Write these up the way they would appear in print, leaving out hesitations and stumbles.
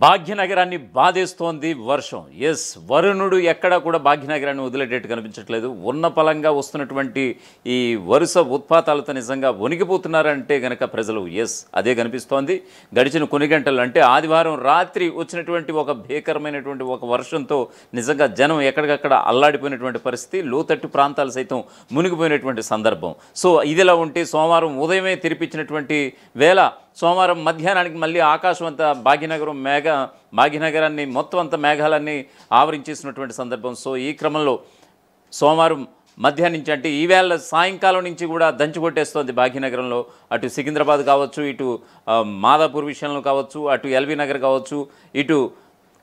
భాగ్యనగరాన్ని బాధేస్తోంది వర్షం. ఎస్, వరుణుడు ఎక్కడా కూడా భాగ్యనగరాన్ని వదిలేటట్టు కనిపించట్లేదు. ఉన్న పలంగా వస్తున్నటువంటి ఈ వరుస ఉత్పాతాలతో నిజంగా వణికిపోతున్నారంటే గనక ప్రజలు. ఎస్, అదే కనిపిస్తోంది. గడిచిన కొన్ని గంటలు అంటే ఆదివారం రాత్రి వచ్చినటువంటి ఒక భీకరమైనటువంటి ఒక వర్షంతో నిజంగా జనం ఎక్కడికక్కడ అల్లాడిపోయినటువంటి పరిస్థితి, లోతట్టు ప్రాంతాలు సైతం మునిగిపోయినటువంటి సందర్భం. సో ఇదిలా ఉంటే సోమవారం ఉదయమే తెరిపించినటువంటి వేళ సోమవారం మధ్యాహ్నానికి మళ్ళీ ఆకాశం అంతా భాగ్యనగరాన్ని మొత్తం అంతా మేఘాలన్నీ ఆవరించేసినటువంటి సందర్భం. సో ఈ క్రమంలో సోమవారం మధ్యాహ్నం నుంచి అంటే ఈవేళ సాయంకాలం నుంచి కూడా దంచి కొట్టేస్తోంది భాగ్యనగరంలో. అటు సికింద్రాబాద్ కావచ్చు, ఇటు మాదాపూర్ విషయంలో కావచ్చు, అటు ఎల్బీ నగర్ కావచ్చు, ఇటు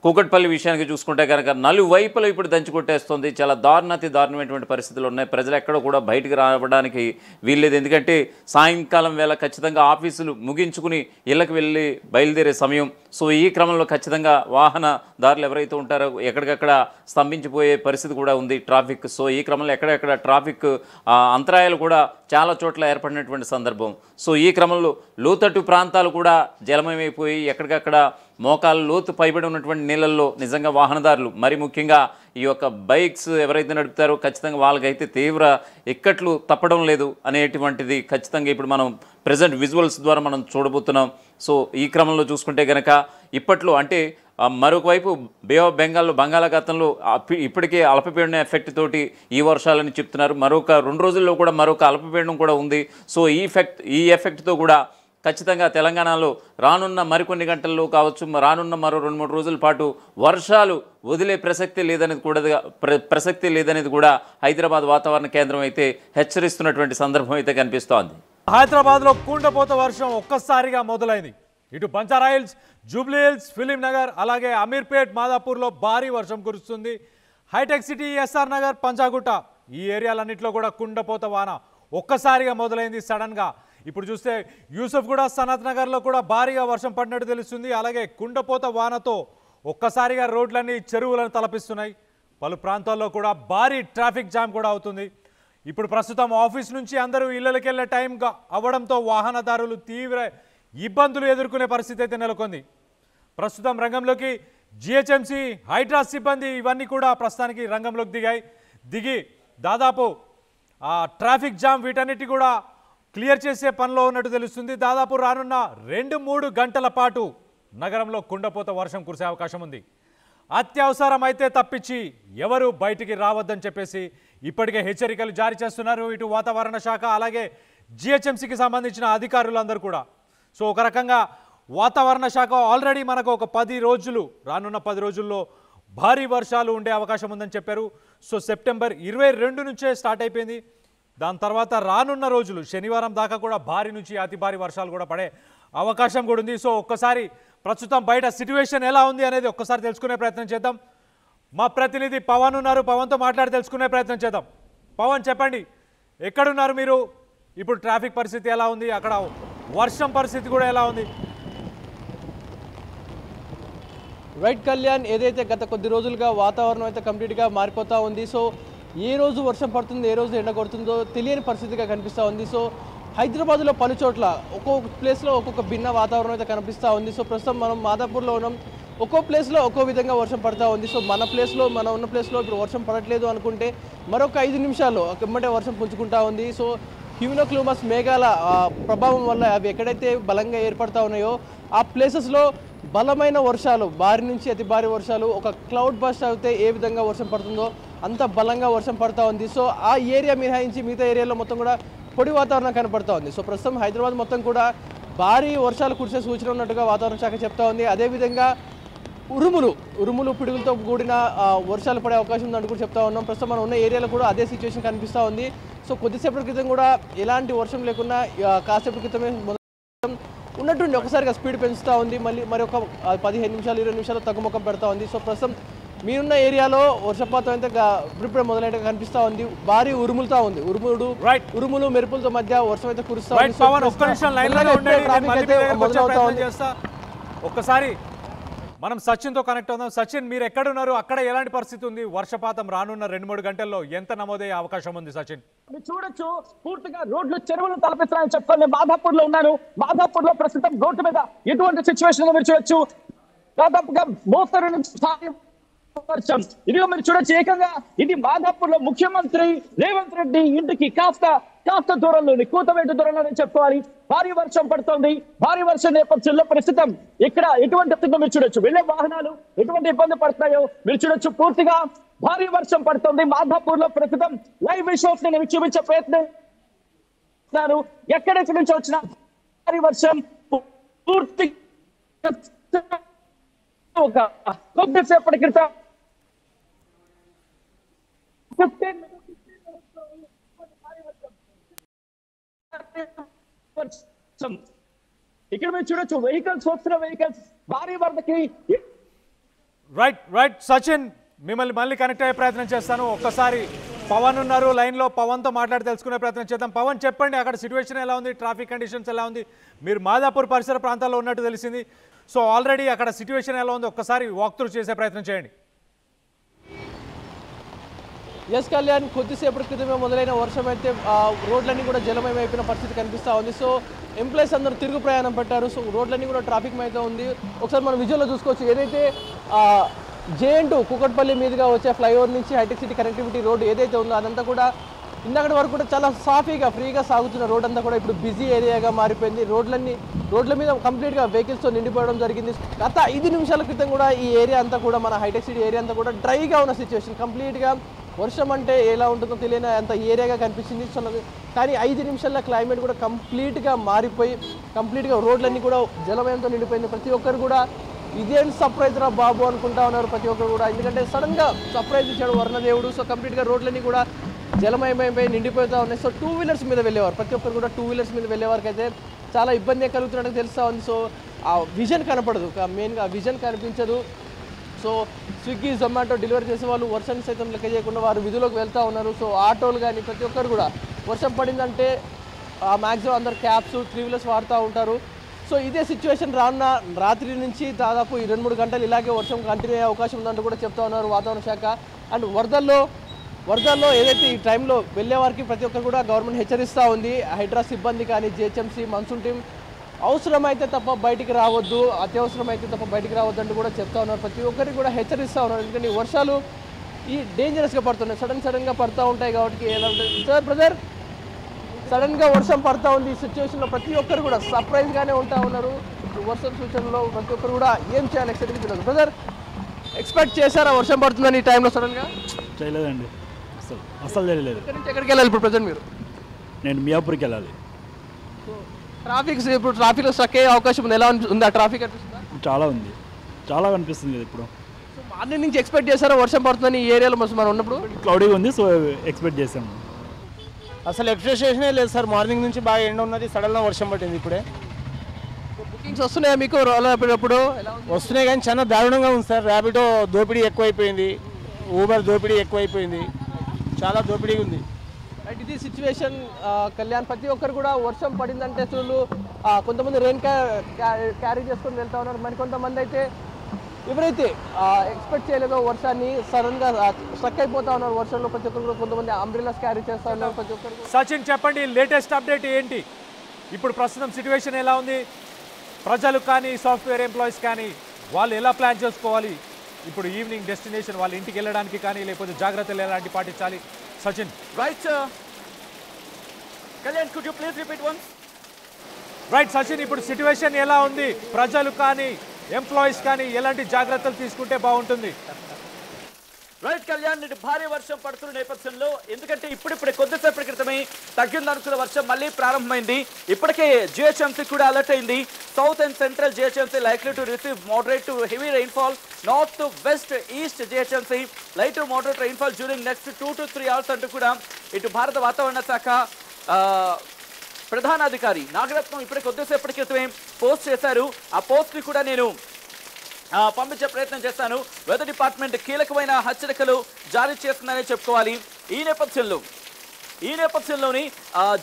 కూకట్పల్లి విషయానికి చూసుకుంటే కనుక నలువైపులో ఇప్పుడు దంచి కొట్టేస్తుంది. చాలా దారుణమైనటువంటి పరిస్థితులు ఉన్నాయి. ప్రజలు ఎక్కడ కూడా బయటికి రావడానికి వీల్లేదు. ఎందుకంటే సాయంకాలం వేళ ఖచ్చితంగా ఆఫీసులు ముగించుకుని ఇళ్ళకి వెళ్ళి బయలుదేరే సమయం. సో ఈ క్రమంలో ఖచ్చితంగా వాహనదారులు ఎవరైతే ఉంటారో ఎక్కడికక్కడ స్తంభించిపోయే పరిస్థితి కూడా ఉంది ట్రాఫిక్. సో ఈ క్రమంలో ఎక్కడెక్కడ ట్రాఫిక్ అంతరాయాలు కూడా చాలా చోట్ల ఏర్పడినటువంటి సందర్భం. సో ఈ క్రమంలో లోతట్టు ప్రాంతాలు కూడా జలమయమైపోయి ఎక్కడికక్కడ మోకాలు లోతు పైబడి ఉన్నటువంటి నీళ్ళల్లో నిజంగా వాహనదారులు, మరి ముఖ్యంగా ఈ యొక్క బైక్స్ ఎవరైతే నడుపుతారో ఖచ్చితంగా వాళ్ళకైతే తీవ్ర ఇక్కట్లు తప్పడం లేదు అనేటువంటిది ఖచ్చితంగా ఇప్పుడు మనం ప్రెజెంట్ విజువల్స్ ద్వారా మనం చూడబోతున్నాం. సో ఈ క్రమంలో చూసుకుంటే కనుక ఇప్పట్లో అంటే మరొక వైపు బే ఆఫ్ బెంగాల్లో బంగాళాఖాతంలో ఇప్పటికే అల్పపీడన ఎఫెక్ట్ తోటి ఈ వర్షాలని చెప్తున్నారు. మరొక 2 రోజుల్లో కూడా మరొక అల్పపీడనం కూడా ఉంది. సో ఈ ఎఫెక్ట్తో కూడా ఖచ్చితంగా తెలంగాణలో రానున్న మరికొన్ని గంటల్లో కావచ్చు, రానున్న మరో 2-3 రోజుల పాటు వర్షాలు వదిలే ప్రసక్తి లేదనేది కూడా హైదరాబాద్ వాతావరణ కేంద్రం అయితే హెచ్చరిస్తున్నటువంటి సందర్భం అయితే కనిపిస్తోంది. హైదరాబాద్లో కుండపోత వర్షం ఒక్కసారిగా మొదలైంది. ఇటు బంజారాహిల్స్, జూబ్లీహిల్స్, ఫిలిం నగర్, అలాగే అమీర్పేట్, మాదాపూర్లో భారీ వర్షం కురుస్తుంది. హైటెక్ సిటీ, ఎస్ఆర్ నగర్, పంజాగుట్ట ఈ ఏరియాలన్నింటిలో కూడా కుండపోత వాన ఒక్కసారిగా మొదలైంది సడన్గా. ఇప్పుడు చూస్తే యూసఫ్గూడ, సనత్ నగర్లో కూడా భారీగా వర్షం పడినట్టు తెలుస్తుంది. అలాగే కుండపోత వానతో ఒక్కసారిగా రోడ్లన్నీ చెరువులను తలపిస్తున్నాయి. పలు ప్రాంతాల్లో కూడా భారీ ట్రాఫిక్ జామ్ కూడా అవుతుంది. ఇప్పుడు ప్రస్తుతం ఆఫీస్ నుంచి అందరూ ఇళ్లకి వెళ్ళే టైం అవ్వడంతో వాహనదారులు తీవ్ర ఇబ్బందులు ఎదుర్కొనే పరిస్థితి అయితే నెలకొంది. ప్రస్తుతం రంగంలోకి జిహెచ్ఎంసీ, హైడ్రా సిబ్బంది ఇవన్నీ కూడా ప్రస్తుతానికి రంగంలోకి దిగి దాదాపు ట్రాఫిక్ జామ్ వీటన్నిటి కూడా క్లియర్ చేసే పనిలో ఉన్నట్టు తెలుస్తుంది. దాదాపు రానున్న 2-3 గంటల పాటు నగరంలో కుండపోత వర్షం కురిసే అవకాశం ఉంది. అత్యవసరం అయితే తప్పించి ఎవరు బయటికి రావద్దని చెప్పేసి ఇప్పటికే హెచ్చరికలు జారీ చేస్తున్నారు ఇటు వాతావరణ శాఖ, అలాగే జిహెచ్ఎంసీకి సంబంధించిన అధికారులందరూ కూడా. సో ఒక రకంగా వాతావరణ శాఖ ఆల్రెడీ మనకు ఒక 10 రోజులు, రానున్న 10 రోజుల్లో భారీ వర్షాలు ఉండే అవకాశం ఉందని చెప్పారు. సో సెప్టెంబర్ 22 నుంచే స్టార్ట్ అయిపోయింది. దాని తర్వాత రానున్న రోజులు శనివారం దాకా కూడా భారీ నుంచి అతి భారీ వర్షాలు కూడా పడే అవకాశం కూడా ఉంది. సో ఒక్కసారి ప్రస్తుతం బయట సిట్యువేషన్ ఎలా ఉంది అనేది ఒక్కసారి తెలుసుకునే ప్రయత్నం చేద్దాం. మా ప్రతినిధి పవన్ ఉన్నారు, పవన్తో మాట్లాడి తెలుసుకునే ప్రయత్నం చేద్దాం. పవన్, చెప్పండి, ఎక్కడున్నారు మీరు? ఇప్పుడు ట్రాఫిక్ పరిస్థితి ఎలా ఉంది, అక్కడ వర్షం పరిస్థితి కూడా ఎలా ఉంది? రైట్ కళ్యాణ్, ఏదైతే గత కొద్ది రోజులుగా వాతావరణం అయితే కంప్లీట్గా మారిపోతూ ఉంది. సో ఏ రోజు వర్షం పడుతుందో, ఏ రోజు ఎండ కొడుతుందో తెలియని పరిస్థితిగా కనిపిస్తూ ఉంది. సో హైదరాబాద్లో పలు చోట్ల ఒక్కొక్క ప్లేస్లో ఒక్కొక్క భిన్న వాతావరణం అయితే కనిపిస్తూ ఉంది. సో ప్రస్తుతం మనం మాదాపూర్లో ఉన్నాం. ఒక్కో ప్లేస్లో ఒక్కో విధంగా వర్షం పడుతూ ఉంది. సో మనం ఉన్న ప్లేస్లో ఇప్పుడు వర్షం పడట్లేదు అనుకుంటే మరొక 5 నిమిషాల్లో వెంబడే వర్షం పుంజుకుంటూ ఉంది. సో హ్యూమినోక్లూమస్ మేఘాల ప్రభావం వల్ల అవి ఎక్కడైతే బలంగా ఏర్పడతా ఉన్నాయో ఆ ప్లేసెస్లో బలమైన వర్షాలు, భారీ నుంచి అతి భారీ వర్షాలు, ఒక క్లౌడ్ బస్ట్ అయితే ఏ విధంగా వర్షం పడుతుందో అంత బలంగా వర్షం పడుతూ ఉంది. సో ఆ ఏరియా మినహాయించి మిగతా ఏరియాలో మొత్తం కూడా పొడి వాతావరణం కనపడుతూ ఉంది. సో ప్రస్తుతం హైదరాబాద్ మొత్తం కూడా భారీ వర్షాలు కురిసే సూచన ఉన్నట్టుగా వాతావరణ శాఖ చెప్తా ఉంది. అదేవిధంగా ఉరుములు పిడుగులతో కూడిన వర్షాలు పడే అవకాశం ఉందని కూడా చెప్తా ఉన్నాం. ప్రస్తుతం మనం ఉన్న ఏరియాలో కూడా అదే సిచ్యువేషన్ కనిపిస్తూ ఉంది. సో కొద్దిసేపటి క్రితం కూడా ఎలాంటి వర్షం లేకుండా కాసేపటి క్రితమే ఉన్నట్టుండి ఒకసారిగా స్పీడ్ పెంచుతూ ఉంది. మరి ఒక 15 నిమిషాలు 20 నిమిషాలు తగ్గుముఖం పెడతా ఉంది. సో ప్రస్తుతం మీరున్న ఏరియాలో వర్షపాతం అయితే ఇప్పుడే మొదలైనట్టుగా కనిపిస్తూ ఉంది. భారీ ఉరుములుతా ఉంది. ఉరుములు మెరుపులతో మధ్య వర్షం అయితే కురుస్తా ఉంది. ఒక్కసారి మనం సచిన్తో కనెక్ట్ అవుదాం. సచిన్, మీరు ఎక్కడున్నారు? అక్కడ ఎలాంటి పరిస్థితి ఉంది? వర్షపాతం రానున్న 2-3 గంటల్లో ఎంత నమోదయ్యే అవకాశం ఉంది సచిన్? చూడొచ్చు, పూర్తిగా రోడ్లు చెరువులు తలపిస్తున్నాయని చెప్తాను. మాదాపూర్ లో ఉన్నాను. మాదాపూర్ లో ప్రస్తుతం రోడ్డు మీద ఎటువంటి సిచ్యువేషన్ మీరు చూడొచ్చు. దాదాపుగా మోస్తరు నుంచి భారీ వర్షం. ఇదిగో మీరు చూడొచ్చు, ఏకంగా ఇది మాదాపూర్ లో ముఖ్యమంత్రి రేవంత్ రెడ్డి ఇంటికి కాస్త దూరంలోని కూతవేటు దూరంలోనే చెప్పుకోవాలి భారీ వర్షం పడుతోంది. భారీ వర్షం నేపథ్యంలో ప్రస్తుతం ఇక్కడ ఎటువంటి స్థితిలో మీరు చూడొచ్చు, వెళ్లే వాహనాలు ఎటువంటి ఇబ్బంది పడుతున్నాయో మీరు చూడొచ్చు. పూర్తిగా భారీ వర్షం పడుతోంది మాదాపూర్ లో. ప్రస్తుతం లైవ్ విజువల్స్ నేను మీకు చూపించే ప్రయత్నం ఎక్కడెక్కడి నుంచి వచ్చిన భారీ వర్షం పూర్తి ఒక కొద్దిసేపటి క్రితం ఇక్కడ మీరు చూడొచ్చు వెహికల్స్ వస్తున్న వెహికల్స్ భారీ వరదకి. రైట్ సచిన్, మిమ్మల్ని మళ్ళీ కనెక్ట్ అయ్యే ప్రయత్నం చేస్తాను. ఒక్కసారి పవన్ ఉన్నారు లైన్లో, పవన్తో మాట్లాడి తెలుసుకునే ప్రయత్నం చేద్దాం. పవన్ చెప్పండి, అక్కడ సిచ్యువేషన్ ఎలా ఉంది, ట్రాఫిక్ కండిషన్స్ ఎలా ఉంది? మీరు మాదాపూర్ పరిసర ప్రాంతాల్లో ఉన్నట్టు తెలిసింది. సో ఆల్రెడీ అక్కడ సిచ్యువేషన్ ఎలా ఉంది, ఒక్కసారి వాక్ త్రూ చేసే ప్రయత్నం చేయండి. ఎస్ కళ్యాణ్, కొద్దిసేపటి క్రితమే మొదలైన వర్షం అయితే రోడ్లన్నీ కూడా జలమయమైపోయిన పరిస్థితి కనిపిస్తూ ఉంది. సో ఎంప్లాయీస్ అందరూ తిరుగు ప్రయాణం పెట్టారు. సో రోడ్లన్నీ కూడా ట్రాఫిక్ అయితే ఉంది. ఒకసారి మనం విజువల్లో చూసుకోవచ్చు, ఏదైతే జేఎన్2 కూకట్పల్లి మీదుగా వచ్చే ఫ్లైఓవర్ నుంచి హైటెక్ సిటీ కనెక్టివిటీ రోడ్ ఏదైతే ఉందో అదంతా కూడా ఇందాకటి వరకు కూడా చాలా సాఫీగా ఫ్రీగా సాగుతున్న రోడ్ అంతా కూడా ఇప్పుడు బిజీ ఏరియాగా మారిపోయింది. రోడ్ల మీద కంప్లీట్గా వెహికల్స్తో నిండిపోవడం జరిగింది. గత 5 నిమిషాల క్రితం కూడా ఈ ఏరియా అంతా కూడా మన హైటెక్ సిటీ ఏరియా అంతా కూడా డ్రైగా ఉన్న సిచ్యువేషన్, కంప్లీట్గా వర్షం అంటే ఎలా ఉంటుందో తెలియని అంత ఏరియాగా కనిపించింది. కానీ 5 నిమిషాల క్లైమేట్ కూడా కంప్లీట్గా మారిపోయి కంప్లీట్గా రోడ్లన్నీ కూడా జలమయంతో నిండిపోయింది. ప్రతి ఒక్కరు కూడా ఇదేం సర్ప్రైజ్ రా బాబు అనుకుంటా ఉన్నారు ప్రతి ఒక్కరు కూడా, ఎందుకంటే సడన్గా సర్ప్రైజ్ ఇచ్చాడు వర్ణదేవుడు. సో కంప్లీట్గా రోడ్లన్నీ కూడా జలమయమైపోయి నిండిపోతూ ఉన్నాయి. సో 2 వీలర్స్ మీద వెళ్ళేవారు, ప్రతి ఒక్కరు కూడా 2 వీలర్స్ మీద వెళ్ళేవారికి అయితే చాలా ఇబ్బంది కలుగుతున్నట్టు తెలుస్తూ ఉంది. సో ఆ విజన్ కనపడదు, మెయిన్గా విజన్ కనిపించదు. సో స్విగ్గీ జొమాటో డెలివరీ చేసే వాళ్ళు వర్షాన్ని సైతం లెక్క చేయకుండా వారు విధులోకి వెళ్తూ ఉన్నారు. సో ఆటోలు కానీ ప్రతి ఒక్కరు కూడా వర్షం పడిందంటే మ్యాక్సిమం అందరు క్యాబ్స్ 3 వీలర్స్ వాడుతూ ఉంటారు. సో ఇదే సిచ్యువేషన్ రానున్న రాత్రి నుంచి దాదాపు 2-3 గంటలు ఇలాగే వర్షం కంటిన్యూ అయ్యే అవకాశం ఉందంటూ కూడా చెప్తా ఉన్నారు వాతావరణ శాఖ. అండ్ వరదల్లో ఏదైతే ఈ టైంలో వెళ్ళే వారికి ప్రతి ఒక్కరు కూడా గవర్నమెంట్ హెచ్చరిస్తూ ఉంది. హైడ్రా సిబ్బంది కానీ జిహెచ్ఎంసీ మన్సూన్ టీం అవసరమైతే తప్ప బయటికి రావద్దు, అత్యవసరమైతే తప్ప బయటికి రావద్దు అంటూ కూడా చెప్తా ఉన్నారు. ప్రతి ఒక్కరికి కూడా హెచ్చరిస్తూ ఉన్నారు, ఎందుకంటే వర్షాలు ఈ డేంజరస్గా పడుతున్నాయి, సడన్గా పడుతూ ఉంటాయి. కాబట్టి ఎలా ఉంటుంది సార్ బ్రదర్, సడన్గా వర్షం పడుతూ ఉంది. ఈ సిచ్యువేషన్లో ప్రతి ఒక్కరు కూడా సర్ప్రైజ్గానే ఉంటా ఉన్నారు. వర్షం సూచనలో ప్రతి ఒక్కరు కూడా ఏం చేయాలి ఎక్సైట్మెంట్ తెలియదు. బ్రదర్, ఎక్స్పెక్ట్ చేశారా వర్షం పడుతుందని ఈ టైంలో సడన్గా? చేయలేదండి, అసలు తెలియలేదు. ఎక్కడి నుంచి ఎక్కడికి వెళ్ళాలి ఇప్పుడు ప్రజెంట్ మీరు? నేను మియాపూర్కి వెళ్ళాలి. ఇప్పుడు ట్రాఫిక్లో స్ట్రక్ అయ్యే అవకాశం ఉంది, ఎలా ఉంది ఆ ట్రాఫిక్ అనిపిస్తుందా? చాలా ఉంది, చాలా కనిపిస్తుంది కదా ఇప్పుడు. సో మార్నింగ్ నుంచి ఎక్స్పెక్ట్ చేశారా వర్షం పడుతుందని ఈ ఏరియాలో మనం ఉన్నప్పుడు? క్లౌడీగా ఉంది, సో ఎక్స్పెక్ట్ చేసాము. అసలు ఎక్స్పెక్టేషనే లేదు సార్, మార్నింగ్ నుంచి బాగా ఎండ ఉన్నది, సడన్గా వర్షం పట్టింది ఇప్పుడే. బుకింగ్స్ వస్తున్నాయా మీకు ఎప్పుడు? వస్తున్నాయి కానీ చాలా దారుణంగా ఉంది సార్. ర్యాపిడో దోపిడీ ఎక్కువైపోయింది, ఊబర్ దోపిడీ ఎక్కువైపోయింది, చాలా దోపిడీ ఉంది. రైట్, ఇది సిచ్యువేషన్ కళ్యాణ్. ప్రతి ఒక్కరు కూడా వర్షం పడిందంటే అసలు కొంతమంది రెయిన్ క్యారీ చేసుకొని వెళ్తా ఉన్నారు. మరికొంతమంది అయితే ఎవరైతే ఎక్స్పెక్ట్ చేయలేదో వర్షాన్ని సడన్గా స్ట్రక్ అయిపోతా ఉన్నారు వర్షంలో. ప్రతి ఒక్కరు కూడా కొంతమంది అంబ్రెల్లాస్ క్యారీ చేస్తూ ఉన్నారు. ప్రతి ఒక్కరు సచిన్ చెప్పండి, లేటెస్ట్ అప్డేట్ ఏంటి? ఇప్పుడు ప్రస్తుతం సిచ్యువేషన్ ఎలా ఉంది? ప్రజలు కానీ సాఫ్ట్వేర్ ఎంప్లాయీస్ కానీ వాళ్ళు ఎలా ప్లాన్ చేసుకోవాలి? ఇప్పుడు ఈవినింగ్ డెస్టినేషన్ వాళ్ళ ఇంటికి వెళ్ళడానికి కానీ లేకపోతే జాగ్రత్తలు ఎలాంటి పాటించాలి? Sachin. Right Kalyan, could you please repeat once? Right Sachin, ఇప్పుడు సిచ్యువేషన్ ఎలా ఉంది? ప్రజలు కానీ ఎంప్లాయీస్ కానీ ఎలాంటి జాగ్రత్తలు తీసుకుంటే బాగుంటుంది? రైట్ కళ్యాణ్, ఇటు భారీ వర్షం పడుతున్న నేపథ్యంలో, ఎందుకంటే ఇప్పుడిప్పుడే కొద్దిసేపటి క్రితమే తగ్గిందనుకున్న వర్షం మళ్ళీ ప్రారంభమైంది. ఇప్పటికే జిహెచ్ఎంసీ కూడా అలర్ట్ అయింది. South and central GHMC likely to receive moderate to heavy rainfall. North to west east GHMC light to moderate rainfall during next 2 to 3 hours అంటూ కూడా ఇటు భారత వాతావరణ శాఖ ప్రధానాధికారి నాగరత్నం ఇప్పుడే కొద్దిసేపటి క్రితమే పోస్ట్ చేశారు. ఆ పోస్ట్ని కూడా నేను పంపించే ప్రయత్నం చేస్తాను. వెదర్ డిపార్ట్మెంట్ కీలకమైన హెచ్చరికలు జారీ చేస్తుందనే చెప్పుకోవాలి. ఈ నేపథ్యంలోని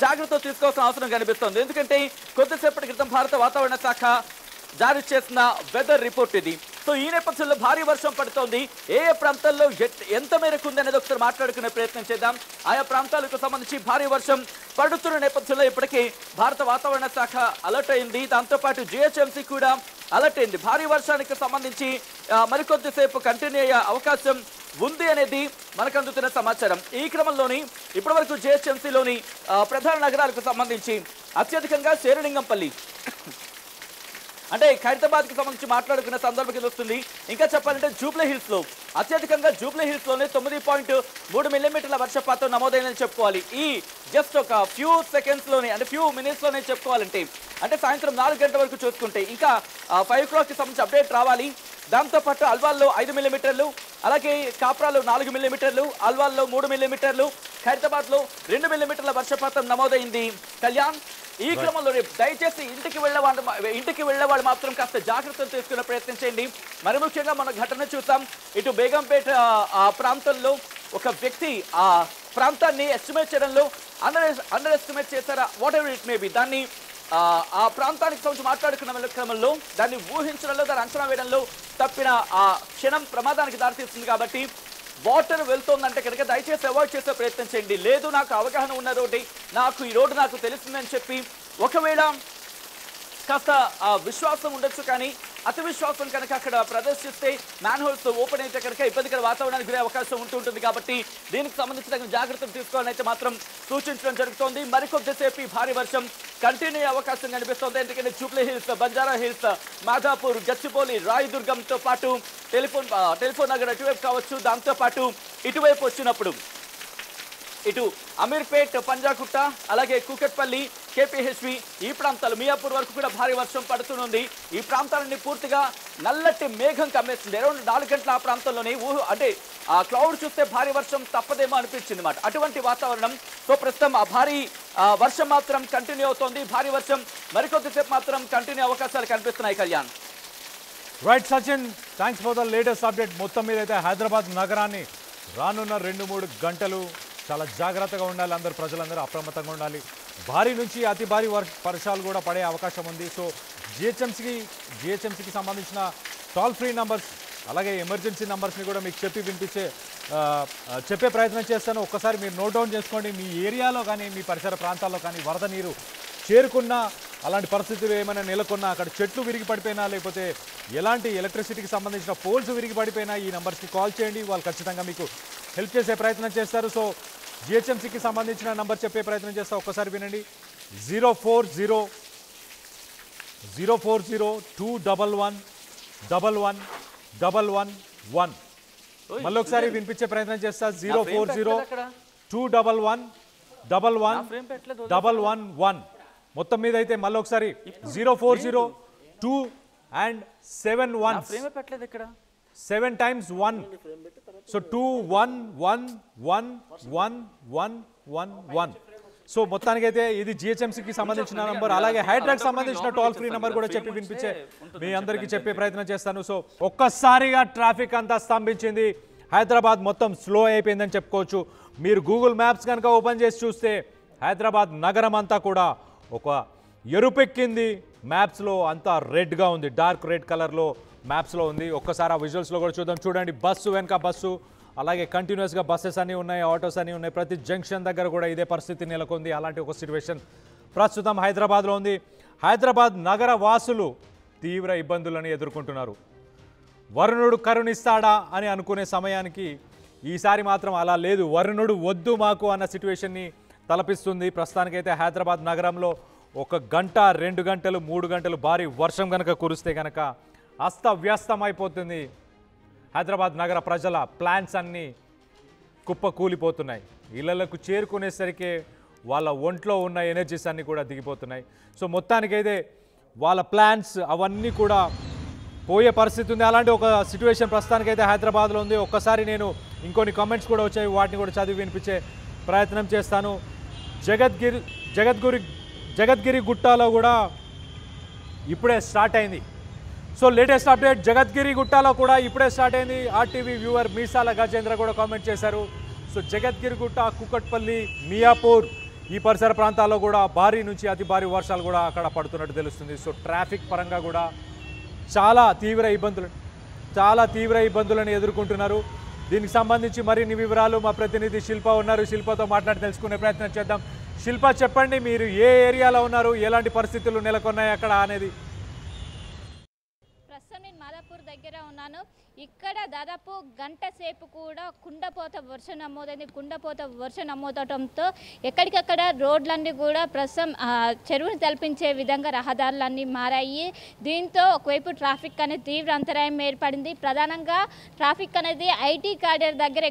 జాగ్రత్తలు తీసుకోవాల్సిన అవసరం కనిపిస్తుంది. ఎందుకంటే కొద్దిసేపటి క్రితం భారత వాతావరణ శాఖ జారీ చేసిన వెదర్ రిపోర్ట్ ఇది. సో ఈ నేపథ్యంలో భారీ వర్షం పడుతోంది. ఏ ప్రాంతాల్లో ఎంత మేరకు ఉంది అనేది ఒకసారి మాట్లాడుకునే ప్రయత్నం చేద్దాం. ఆయా ప్రాంతాలకు సంబంధించి భారీ వర్షం పడుతున్న నేపథ్యంలో ఇప్పటికీ భారత వాతావరణ శాఖ అలర్ట్ అయింది. దాంతోపాటు జిహెచ్ఎంసీ కూడా అలర్ట్ అయింది. భారీ వర్షానికి సంబంధించి మరికొద్దిసేపు కంటిన్యూ అయ్యే అవకాశం ఉంది అనేది మనకు అందుతున్న సమాచారం. ఈ క్రమంలోని ఇప్పటివరకు జిహెచ్ఎంసీలోని ప్రధాన నగరాలకు సంబంధించి అత్యధికంగా శేరిలింగంపల్లి అంటే ఖైరతాబాద్కి సంబంధించి మాట్లాడుకున్న సందర్భం వస్తుంది. ఇంకా చెప్పాలంటే జూబ్లీ హిల్స్లో అత్యధికంగా జూబ్లీ హిల్స్లోనే 9.3 మిల్లీమీటర్ల వర్షపాతం నమోదైందని చెప్పుకోవాలి. ఈ జస్ట్ ఒక ఫ్యూ సెకండ్స్లోనే అంటే ఫ్యూ మినిట్స్లోనే చెప్పుకోవాలంటే అంటే సాయంత్రం 4 గంటల వరకు చూసుకుంటే ఇంకా 5 o'clockకి సంబంధించి అప్డేట్ రావాలి. దాంతోపాటు అల్వాల్లో 5 మిల్లీమీటర్లు, అలాగే కాప్రాలో 4 మిల్లీమీటర్లు, అల్వాల్లో 3 మిల్లీమీటర్లు, ఖైరతాబాద్లో 2 మిల్లీమీటర్ల వర్షపాతం నమోదైంది. కళ్యాణ్, ఈ క్రమంలో రేపు దయచేసి ఇంటికి వెళ్ళేవాడు మాత్రం కాస్త జాగ్రత్తలు తీసుకునే ప్రయత్నం చేయండి. మరి ముఖ్యంగా మన ఘటన చూసాం. ఇటు బేగంపేట ఆ ప్రాంతంలో ఒక వ్యక్తి ఆ ప్రాంతాన్ని ఎస్టిమేట్ చేయడంలో అండర్ ఎస్టిమేట్ చేశారా, what ever it may be, దాన్ని ఆ ప్రాంతానికి సంబంధించి మాట్లాడుకున్న క్రమంలో దాన్ని ఊహించడంలో, దాన్ని అంచనా వేయడంలో తప్పిన ఆ క్షణం ప్రమాదానికి దారితీస్తుంది. కాబట్టి వాటర్ వెళ్తోందంటే కనుక దయచేసి అవాయిడ్ చేసే ప్రయత్నం చేయండి. లేదు నాకు అవగాహన ఉన్న రోడ్డు, నాకు ఈ రోడ్డు నాకు తెలిసిందని చెప్పి ఒకవేళ కాస్త విశ్వాసం ఉండొచ్చు, కానీ అతి విశ్వాసం కనుక అక్కడ ప్రదర్శిస్తే మ్యాన్ హోల్స్ ఓపెన్ అయితే కనుక ఇబ్బందికర వాతావరణానికి గురే అవకాశం ఉంటుంటుంది. కాబట్టి దీనికి సంబంధించి తగిన జాగ్రత్తలు తీసుకోవాలని అయితే మాత్రం సూచించడం జరుగుతోంది. మరికొద్దిసేపు భారీ వర్షం కంటిన్యూ అయ్యే అవకాశం కనిపిస్తోంది. ఎందుకంటే జూబ్లీ హిల్స్, బంజారా హిల్స్, మాధాపూర్, గచ్చిబౌలి, రాయదుర్గంతో పాటు టెలిఫోన్ నగర్ అటువైపు కావచ్చు, దాంతోపాటు ఇటువైపు వచ్చినప్పుడు ఇటు అమీర్పేట్, పంజాగుట్ట, అలాగే కూకట్పల్లి, కేపీహెచ్వి ఈ ప్రాంతాలు, మియాపూర్ వరకు కూడా భారీ వర్షం పడుతుంది. ఈ ప్రాంతాలన్నీ పూర్తిగా నల్లటి మేఘం కమ్మేస్తుంది. అరౌండ్ 4 గంటల ఆ ప్రాంతంలోనే అంటే ఆ క్లౌడ్ చూస్తే భారీ వర్షం తప్పదేమో అనిపించింది అన్నమాట. అటువంటి వాతావరణం. సో ప్రస్తుతం ఆ భారీ వర్షం మాత్రం కంటిన్యూ అవుతోంది. భారీ వర్షం మరికొద్దిసేపు మాత్రం కంటిన్యూ అవకాశాలు కనిపిస్తున్నాయి. Kalyan. Right Sachin, thanks for the latest update. మొత్తం మీద అయితే హైదరాబాద్ నగరాన్ని రానున్న 2-3 గంటలు చాలా జాగ్రత్తగా ఉండాలి. ప్రజలందరూ అప్రమత్తంగా ఉండాలి. భారీ నుంచి అతి భారీ వర్షాలు కూడా పడే అవకాశం ఉంది. సో జిహెచ్ఎంసీకి సంబంధించిన టోల్ ఫ్రీ నంబర్స్, అలాగే ఎమర్జెన్సీ నంబర్స్ని కూడా మీకు చెప్పే ప్రయత్నం చేస్తాను. ఒక్కసారి మీరు నోట్ డౌన్ చేసుకోండి. మీ ఏరియాలో కానీ మీ పరిసర ప్రాంతాల్లో కానీ వరద నీరు చేరుకున్నా, అలాంటి పరిస్థితులు ఏమైనా నెలకొన్నా, అక్కడ చెట్లు విరిగి పడిపోయినా, లేకపోతే ఎలాంటి ఎలక్ట్రిసిటీకి సంబంధించిన పోల్స్ విరిగి పడిపోయినా ఈ నెంబర్స్కి కాల్ చేయండి. వాళ్ళు ఖచ్చితంగా మీకు హెల్ప్ చేసే ప్రయత్నం చేస్తారు. సో జిహెచ్ఎంసీకి సంబంధించిన నంబర్ చెప్పే ప్రయత్నం చేస్తా, ఒక్కసారి వినండి. 040-211-111-111. మళ్ళీ ఒకసారి వినిపించే ప్రయత్నం చేస్తా. 040-211-111-111. మొత్తం మీద అయితే మళ్ళీ ఒకసారి 040-2 and 7 times 1. సో 2111111. సో మొత్తానికైతే ఇది జిహెచ్ఎంసీకి సంబంధించిన నంబర్. అలాగే హైడ్రాకి సంబంధించిన టోల్ ఫ్రీ నెంబర్ కూడా చెప్పి వినిపించే మీ అందరికీ చెప్పే ప్రయత్నం చేస్తాను. సో ఒక్కసారిగా ట్రాఫిక్ అంతా స్తంభించింది. హైదరాబాద్ మొత్తం స్లో అయిపోయిందని చెప్పుకోవచ్చు. మీరు గూగుల్ మ్యాప్స్ కనుక ఓపెన్ చేసి చూస్తే హైదరాబాద్ నగరం అంతా కూడా ఒక ఎరుపెక్కింది. మ్యాప్స్లో అంతా రెడ్గా ఉంది, డార్క్ రెడ్ కలర్లో మ్యాప్స్లో ఉంది. ఒక్కసారి ఆ విజువల్స్లో కూడా చూద్దాం. చూడండి, బస్సు వెనక బస్సు, అలాగే కంటిన్యూస్గా బస్సెస్ అన్నీ ఉన్నాయి, ఆటోస్ అన్నీ ఉన్నాయి. ప్రతి జంక్షన్ దగ్గర కూడా ఇదే పరిస్థితి నెలకొంది. అలాంటి ఒక సిచ్యువేషన్ ప్రస్తుతం హైదరాబాద్లో ఉంది. హైదరాబాద్ నగర వాసులు తీవ్ర ఇబ్బందులను ఎదుర్కొంటున్నారు. వరుణుడు కరుణిస్తాడా అని అనుకునే సమయానికి ఈసారి మాత్రం అలా లేదు. వరుణుడు వద్దు మాకు అన్న సిచ్యువేషన్ని తలపిస్తుంది. ప్రస్తుతానికైతే హైదరాబాద్ నగరంలో 1 గంట, 2 గంటలు, 3 గంటలు భారీ వర్షం కనుక కురిస్తే కనుక అస్తవ్యస్తం అయిపోతుంది. హైదరాబాద్ నగర ప్రజల ప్లాన్స్ అన్నీ కుప్పకూలిపోతున్నాయి. ఇళ్లకు చేరుకునేసరికి వాళ్ళ ఒంట్లో ఉన్న ఎనర్జీస్ అన్నీ కూడా దిగిపోతున్నాయి. సో మొత్తానికైతే వాళ్ళ ప్లాన్స్ అవన్నీ కూడా పోయే పరిస్థితి ఉంది. అలాంటి ఒక సిచ్యువేషన్ ప్రస్తుతానికైతే హైదరాబాద్లో ఉంది. ఒక్కసారి నేను ఇంకొన్ని కామెంట్స్ కూడా వచ్చాయి, వాటిని కూడా చదివి వినిపించే ప్రయత్నం చేస్తాను. జగద్గిరి గుట్టాలో కూడా ఇప్పుడే స్టార్ట్ అయింది. సో లేటెస్ట్ అప్డేట్, జగద్గిరి గుట్టాలో కూడా ఇప్పుడే స్టార్ట్ అయింది. ఆర్టీవీ వ్యూవర్ మీసాల గజేంద్ర కూడా కామెంట్ చేశారు. సో జగద్గిరి గుట్ట, కూకట్పల్లి, మియాపూర్ ఈ పరిసర ప్రాంతాల్లో కూడా భారీ నుంచి అతి భారీ వర్షాలు కూడా అక్కడ పడుతున్నట్టు తెలుస్తుంది. సో ట్రాఫిక్ పరంగా కూడా చాలా తీవ్ర ఇబ్బందులను ఎదుర్కొంటున్నారు. దీనికి సంబంధించి మరిన్ని వివరాలు మా ప్రతినిధి శిల్ప ఉన్నారు. శిల్పతో మాట్లాడి తెలుసుకునే ప్రయత్నం చేద్దాం. శిల్ప, చెప్పండి, మీరు ఏ ఏరియాలో ఉన్నారు, ఎలాంటి పరిస్థితులు నెలకొన్నాయి అక్కడ అనేది? మాదాపూర్ దగ్గర ఉన్నాను. ఇక్కడ దాదాపు గంట సేపు కూడా కుండపోత వర్షం నమోదైంది. కుండపోత వర్షం నమోదవడంతో ఎక్కడికక్కడ రోడ్లన్నీ కూడా ప్రస్తుతం చెరువును తలపించే విధంగా రహదారులన్నీ మారాయి. దీంతో ఒకవైపు ట్రాఫిక్ అనేది తీవ్ర అంతరాయం ఏర్పడింది. ప్రధానంగా ట్రాఫిక్ అనేది ఐటీ కారిడార్ దగ్గర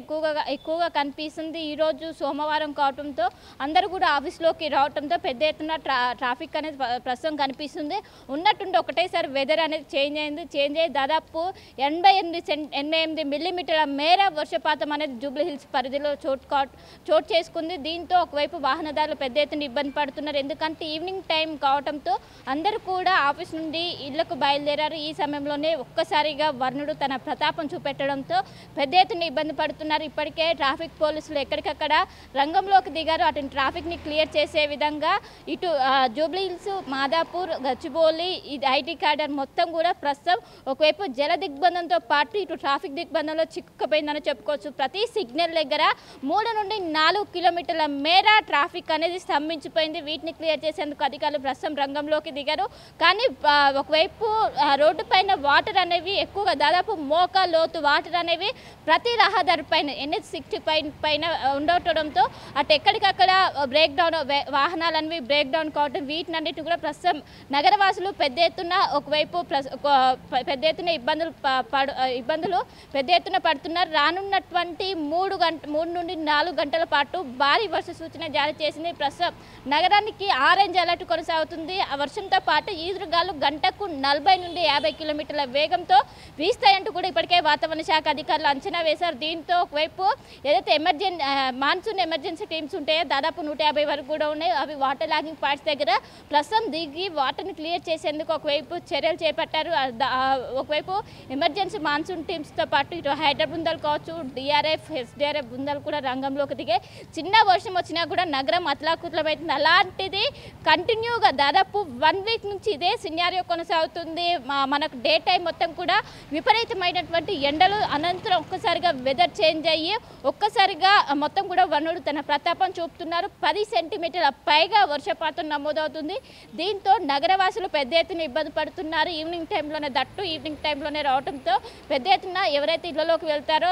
ఎక్కువగా కనిపిస్తుంది. ఈరోజు సోమవారం కావడంతో అందరూ కూడా ఆఫీస్లోకి రావడంతో పెద్ద ఎత్తున ట్రాఫిక్ అనేది ప్రస్తుతం కనిపిస్తుంది. ఉన్నట్టుండి ఒకటేసారి వెదర్ అనేది చేంజ్ అయ్యి దాదాపు 88 మిల్లీమీటర్ల మేర వర్షపాతం అనేది జూబ్లీ హిల్స్ పరిధిలో చోటు చేసుకుంది. దీంతో ఒకవైపు వాహనదారులు పెద్ద ఎత్తున ఇబ్బంది పడుతున్నారు. ఎందుకంటే ఈవినింగ్ టైం కావడంతో అందరూ కూడా ఆఫీస్ నుండి ఇళ్లకు బయలుదేరారు. ఈ సమయంలోనే ఒక్కసారిగా వర్ణుడు తన ప్రతాపం చూపెట్టడంతో పెద్ద ఎత్తున ఇబ్బంది పడుతున్నారు. ఇప్పటికే ట్రాఫిక్ పోలీసులు ఎక్కడికక్కడ రంగంలోకి దిగారు. అటు ట్రాఫిక్ని క్లియర్ చేసే విధంగా ఇటు జూబ్లీ హిల్స్, మాదాపూర్, గచ్చిబౌలి, ఇది ఐటీ కారిడార్ మొత్తం కూడా ప్రస్తుతం ఒకవైపు జల దిగ్బంధంతో పాటు ఇటు ట్రాఫిక్ దిగ్బంధంలో చిక్కుకుపోయిందని చెప్పుకోవచ్చు. ప్రతి సిగ్నల్ దగ్గర 3 నుండి 4 కిలోమీటర్ల మేర ట్రాఫిక్ అనేది స్తంభించిపోయింది. వీటిని క్లియర్ చేసేందుకు అధికారులు ప్రస్తుతం రంగంలోకి దిగారు. కానీ ఒకవైపు రోడ్డు పైన వాటర్ అనేవి ఎక్కువగా దాదాపు మోకా లోతు వాటర్ అనేవి ప్రతి రహదారి పైన NH60 పైన ఉండటంతో అటు ఎక్కడికక్కడ బ్రేక్ డౌన్ వాహనాలు అనేవి బ్రేక్ డౌన్ కావడం వీటినన్నిటి కూడా ప్రస్తుతం నగరవాసులు పెద్ద ఎత్తున ఒకవైపు పెద్ద ఎత్తున ఇబ్బందులు పెద్ద ఎత్తున పడుతున్నారు. రానున్నటువంటి 3 నుండి 4 గంటల పాటు భారీ వర్ష సూచన జారీ చేసింది. ప్రస్తుతం నగరానికి ఆరెంజ్ అలర్ట్ కొనసాగుతుంది. ఆ వర్షంతో పాటు ఈదురుగాలు గంటకు 40 నుండి 50 కిలోమీటర్ల వేగంతో వీస్తాయంటూ కూడా ఇప్పటికే వాతావరణ శాఖ అధికారులు అంచనా వేశారు. దీంతో ఒకవైపు ఏదైతే మాన్సూన్ ఎమర్జెన్సీ టీమ్స్ ఉంటాయో దాదాపు 150 వరకు కూడా ఉన్నాయి. అవి వాటర్ లాగింగ్ పాయింట్స్ దగ్గర ప్రస్తుతం దిగి వాటర్ని క్లియర్ చేసేందుకు ఒకవైపు చర్యలు చేపట్టారు. ఒకవైపు ఎమర్జెన్సీ మాన్సూన్ టీమ్స్తో పాటు ఇటు హైడ్రా బృందాలు కావచ్చు, DRF, SDRF బృందాలు కూడా రంగంలోకి దిగే. చిన్న వర్షం వచ్చినా కూడా నగరం అతలాకుతలమవుతుంది. అలాంటిది కంటిన్యూగా దాదాపు 1 వీక్ నుంచి ఇదే సినారియో కొనసాగుతుంది. మనకు డే టైం మొత్తం కూడా విపరీతమైనటువంటి ఎండలు అనంతరం ఒక్కసారిగా వెదర్ చేంజ్ అయ్యి ఒక్కసారిగా మొత్తం కూడా వనరుడు తన ప్రతాపం చూపుతున్నారు. 10 సెంటీమీటర్ల పైగా వర్షపాతం నమోదవుతుంది. దీంతో నగరవాసులు పెద్ద ఎత్తున ఇబ్బంది పడుతున్నారు. ఈవినింగ్ టైంలోనే రావడంతో పెద్ద ఎత్తున ఎవరైతే ఇళ్లలోకి వెళ్తారో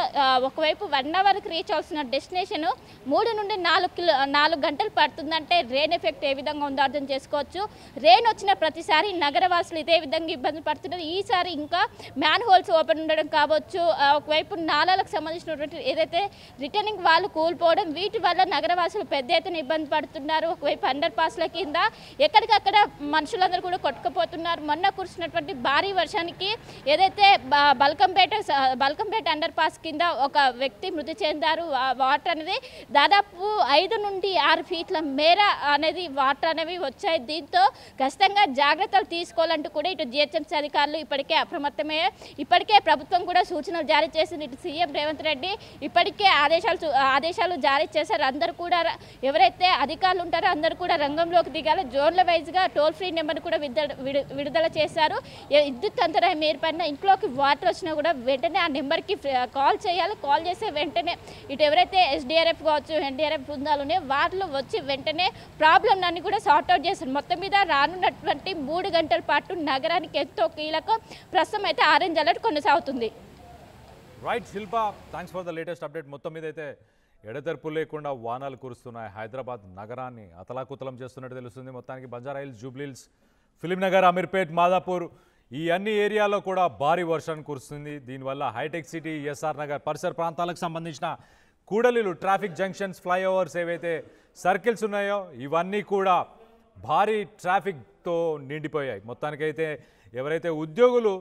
ఒకవైపు 1 అవర్కి రీచ్ అవుతున్న డెస్టినేషన్ 3 నుండి 4 గంటలు పడుతుందంటే రెయిన్ ఎఫెక్ట్ ఏ విధంగా ఉందో అర్థం చేసుకోవచ్చు. రెయిన్ వచ్చిన ప్రతిసారి నగరవాసులు ఇదే విధంగా ఇబ్బంది పడుతున్నారు. ఈసారి ఇంకా మ్యాన్ హోల్స్ ఓపెన్ ఉండడం కావచ్చు, ఒకవైపు నాలాలకు సంబంధించినటువంటి ఏదైతే రిటర్నింగ్ వాళ్ళు కూలిపోవడం వీటి వల్ల నగరవాసులు పెద్ద ఎత్తున ఇబ్బంది పడుతున్నారు. ఒకవైపు అండర్ పాస్ల కింద ఎక్కడికక్కడ మనుషులందరూ కూడా కొట్టుకుపోతున్నారు. మొన్న కురిసినటువంటి భారీ వర్షానికి ఏదైతే బల్కంపేట అండర్ పాస్ కింద ఒక వ్యక్తి మృతి చెందారు. వాటర్ అనేది దాదాపు 5 నుండి 6 ఫీట్ల మేర అనేది వాటర్ అనేవి వచ్చాయి. దీంతో ఖచ్చితంగా జాగ్రత్తలు తీసుకోవాలంటూ కూడా ఇటు GHMC అధికారులు ఇప్పటికే అప్రమత్తమయ్యారు. ఇప్పటికే ప్రభుత్వం కూడా సూచనలు జారీ చేసింది. ఇటు సీఎం రేవంత్ రెడ్డి ఇప్పటికే ఆదేశాలు జారీ చేశారు. అందరూ కూడా ఎవరైతే అధికారులు ఉంటారో అందరూ కూడా రంగంలోకి దిగాలి. జోన్ల వైజ్గా టోల్ ఫ్రీ నెంబర్ కూడా విడుదల చేశారు. విద్యుత్ అంతరాయం ఏర్పడిన ఇంట్లోకి వాటర్ వచ్చినా కూడా వెంటనే ఆ నెంబర్కి కాల్ చేయాలి. కాల్ చేసే వెంటనే ఇటు ఎవరైతే SDRF కావచ్చు, NDRF బృందాలు ఉన్నాయో వాళ్ళు వచ్చి వెంటనే ప్రాబ్లం అన్ని కూడా సార్ట్అవుట్ చేస్తారు. మొత్తం మీద రానున్నటువంటి 3 గంటల పాటు నగరానికి ఎంతో కీలకం. ప్రస్తుతం అయితే ఆరెంజ్ అలర్ట్ కొనసాగుతుంది. Right Shilpa, thanks for the latest update. మొత్తం మీద అయితే ఎడతెరపు లేకుండా వానాలు కురుస్తున్నాయి. హైదరాబాద్ నగరాన్ని అతలాకుతలం చేస్తున్నట్టు తెలుస్తుంది. మొత్తానికి Banjara Hills, Jubilee hills, film Nagar, Ameerpet, Madhapur ఈ అన్ని ఏరియాలో కూడా భారీ వర్షం కురుస్తుంది. దీనివల్ల హైటెక్ సిటీ, SR నగర్ పరిసర ప్రాంతాలకు సంబంధించిన కూడలిలు, ట్రాఫిక్ జంక్షన్స్, ఫ్లైఓవర్స్ ఏవైతే సర్కిల్స్ ఉన్నాయో ఇవన్నీ కూడా భారీ ట్రాఫిక్తో నిండిపోయాయి. మొత్తానికైతే ఎవరైతే ఉద్యోగులు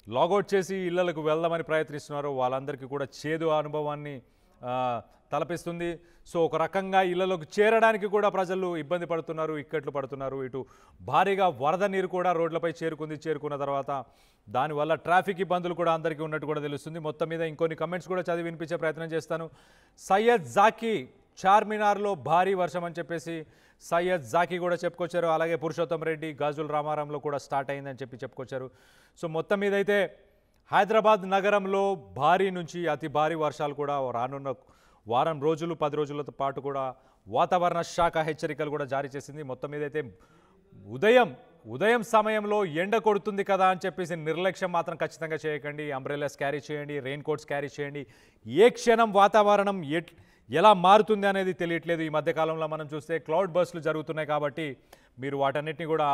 లాగౌట్ చేసి ఇళ్లకు వెళ్దామని ప్రయత్నిస్తున్నారో వాళ్ళందరికీ కూడా చేదు అనుభవాన్ని తలపిస్తుంది. సో ఒక రకంగా ఇళ్లలోకి చేరడానికి కూడా ప్రజలు ఇబ్బంది పడుతున్నారు, ఇక్కట్లు పడుతున్నారు. ఇటు భారీగా వరద నీరు కూడా రోడ్లపై చేరుకున్న తర్వాత దానివల్ల ట్రాఫిక్ ఇబ్బందులు కూడా అందరికీ ఉన్నట్టు కూడా తెలుస్తుంది. మొత్తం మీద ఇంకొన్ని కమెంట్స్ కూడా చదివి వినిపించే ప్రయత్నం చేస్తాను. సయ్యద్ జాకీ, చార్మినార్లో భారీ వర్షం అని చెప్పేసి సయ్యద్ జాకీ కూడా చెప్పుకొచ్చారు. అలాగే పురుషోత్తం రెడ్డి, గాజుల రామారంలో కూడా స్టార్ట్ అయిందని చెప్పుకొచ్చారు. సో మొత్తం మీద అయితే హైదరాబాద్ నగరంలో భారీ నుంచి అతి భారీ వర్షాలు కూడా రానున్న వారం రోజులు 10 రోజులతో పాటు కూడా వాతావరణ శాఖ హెచ్చరికలు కూడా జారీ చేసింది. మొత్తం మీద అయితే ఉదయం ఉదయం సమయంలో ఎండ కొడుతుంది కదా అని చెప్పేసి నిర్లక్ష్యం మాత్రం ఖచ్చితంగా చేయకండి. అంబ్రెల్లాస్ క్యారీ చేయండి, రెయిన్ కోట్స్ క్యారీ చేయండి. ఏ క్షణం వాతావరణం ఎలా మారుతుంది అనేది తెలియట్లేదు. ఈ మధ్యకాలంలో మనం చూస్తే క్లౌడ్ బర్స్ట్లు జరుగుతున్నాయి కాబట్టి మీరు వాటన్నిటిని కూడా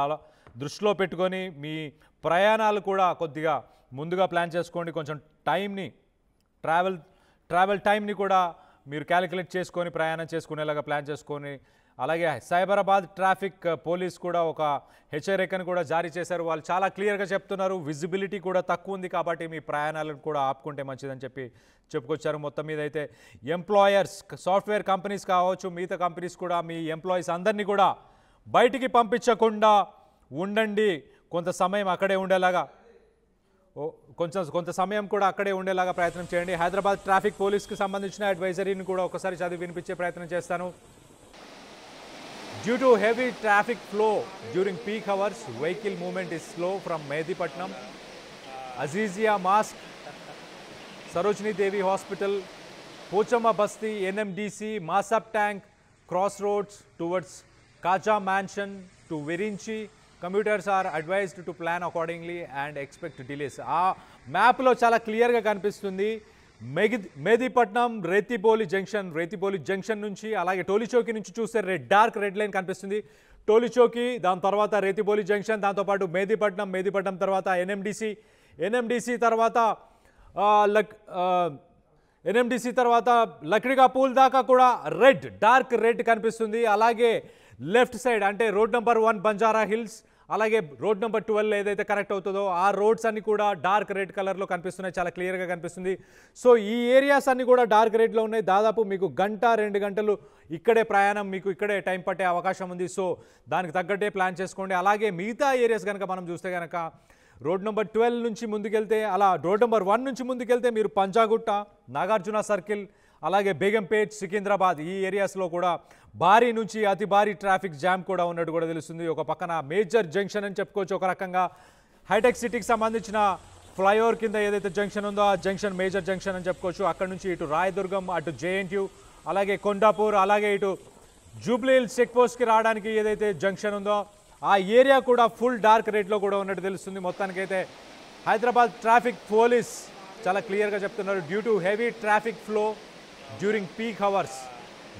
దృష్టిలో పెట్టుకొని మీ ప్రయాణాలు కూడా కొద్దిగా ముందుగా ప్లాన్ చేసుకోండి. కొంచెం టైంని ట్రావెల్ టైంని కూడా మీరు క్యాలిక్యులేట్ చేసుకొని ప్రయాణం చేసుకునేలాగా ప్లాన్ చేసుకొని, అలాగే సైబరాబాద్ ట్రాఫిక్ పోలీస్ కూడా ఒక హెచ్చరికను కూడా జారీ చేశారు. వాళ్ళు చాలా క్లియర్గా చెప్తున్నారు, విజిబిలిటీ కూడా తక్కువ ఉంది కాబట్టి మీ ప్రయాణాలను కూడా ఆపుకుంటే మంచిదని చెప్పుకొచ్చారు. మొత్తం మీద అయితే ఎంప్లాయర్స్, సాఫ్ట్వేర్ కంపెనీస్ కావచ్చు, మిగతా కంపెనీస్ కూడా మీ ఎంప్లాయీస్ అందరినీ కూడా బయటికి పంపించకుండా ఉండండి. కొంత సమయం అక్కడే ఉండేలాగా కొంత సమయం కూడా అక్కడే ఉండేలాగా ప్రయత్నం చేయండి. హైదరాబాద్ ట్రాఫిక్ పోలీస్కి సంబంధించిన అడ్వైజరీని కూడా ఒకసారి చదివి వినిపించే ప్రయత్నం చేస్తాను. Due to heavy traffic flow during peak hours, vehicle movement is slow from Mehedipatnam, Azizia Mosque, Sarojini Devi Hospital, Pochama Basti, NMDC, Masap Tank, Crossroads towards Kaja Mansion to Virinchi. Commuters are advised to plan accordingly and expect delays. ఆ మ్యాప్లో చాలా క్లియర్గా కనిపిస్తుంది. Mehdipatnam రేతిబోలి junction నుంచి అలాగే టోలీచౌకీ నుంచి చూస్తే dark red line కనిపిస్తుంది. టోలీచౌకీ, దాని తర్వాత రేతిబోలి జంక్షన్, దాంతోపాటు మెహదీపట్నం తర్వాత ఎన్ఎండిసి తర్వాత లక్డిగా పూల్ దాకా కూడా డార్క్ రెడ్ కనిపిస్తుంది. అలాగే లెఫ్ట్ సైడ్ అంటే రోడ్ నెంబర్ 1 బంజారా హిల్స్, అలాగే రోడ్ నెంబర్ 12 ఏదైతే కనెక్ట్ అవుతుందో ఆ రోడ్స్ అన్ని కూడా డార్క్ రెడ్ కలర్లో కనిపిస్తున్నాయి, చాలా క్లియర్గా కనిపిస్తుంది. సో ఈ ఏరియాస్ అన్ని కూడా డార్క్ రెడ్లో ఉన్నాయి. దాదాపు మీకు 1-2 గంటలు ఇక్కడే ప్రయాణం, మీకు ఇక్కడే టైం పట్టే అవకాశం ఉంది. సో దానికి తగ్గట్టే ప్లాన్ చేసుకోండి. అలాగే మిగతా ఏరియాస్ కనుక మనం చూస్తే కనుక రోడ్ నెంబర్ 12 నుంచి ముందుకెళ్తే, అలా రోడ్ నెంబర్ 1 నుంచి ముందుకెళ్తే మీరు పంజాగుట్ట, నాగార్జున సర్కిల్, అలాగే బేగంపేట్, సికింద్రాబాద్ ఈ ఏరియాస్లో కూడా భారీ నుంచి అతి భారీ ట్రాఫిక్ జామ్ కూడా ఉన్నట్టు కూడా తెలుస్తుంది. ఒక పక్కన మేజర్ జంక్షన్ అని చెప్పుకోవచ్చు. ఒక రకంగా హైటెక్ సిటీకి సంబంధించిన ఫ్లైఓవర్ కింద ఏదైతే జంక్షన్ ఉందో ఆ జంక్షన్ మేజర్ జంక్షన్ అని చెప్పుకోవచ్చు. అక్కడ నుంచి ఇటు రాయదుర్గం, అటు JNTU, అలాగే కొండాపూర్, అలాగే ఇటు జూబ్లీహిల్స్ చెక్ పోస్ట్కి రావడానికి ఏదైతే జంక్షన్ ఉందో ఆ ఏరియా కూడా ఫుల్ డార్క్ రెడ్లో కూడా ఉన్నట్టు తెలుస్తుంది. మొత్తానికైతే హైదరాబాద్ ట్రాఫిక్ పోలీస్ చాలా క్లియర్గా చెప్తున్నారు, due to heavy traffic flow during peak hours